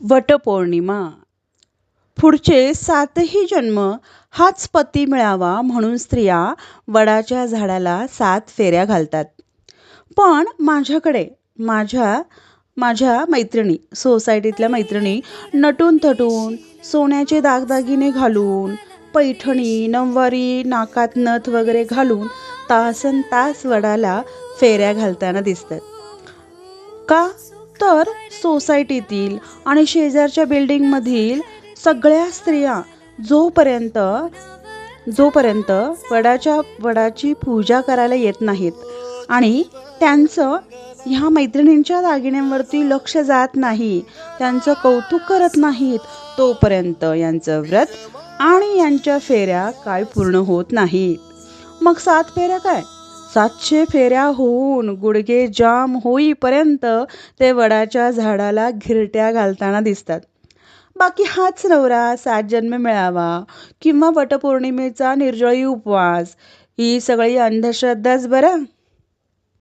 वटपौर्णिमा. पुढचे 7ही जन्म हाच पती मिळावा म्हणून स्त्रिया वडाच्या झाडाला 7 फेऱ्या घालतात. पण माझ्याकडे माझ्या माझ्या मैत्रिणी, सोसायटीतल्या मैत्रिणी नटून थटून, सोन्याचे दागदागिने घालून, पैठणी, नऊवारी, नाकात नथ वगैरे घालून तासन तास वडाला फेऱ्या घालताना दिसतात. का? तर सोसायटीतील आणि शेजारच्या बिल्डिंगमधील सगळ्या स्त्रिया जोपर्यंत जोपर्यंत वडाची पूजा करायला येत नाहीत आणि त्यांचं ह्या मैत्रिणींच्या दागिन्यांवरती लक्ष जात नाही, त्यांचं कौतुक करत नाहीत, तोपर्यंत यांचं व्रत आणि यांच्या फेऱ्या काय पूर्ण होत नाहीत. मग 7 फेऱ्या काय, 700 फेऱ्या होऊन गुडघे जाम होईपर्यंत ते वडाच्या झाडाला घिरट्या घालताना दिसतात. बाकी हाच नवरा 7 जन्म मिळावा किंवा वटपौर्णिमेचा निर्जळी उपवास ही सगळी अंधश्रद्धाच बरं.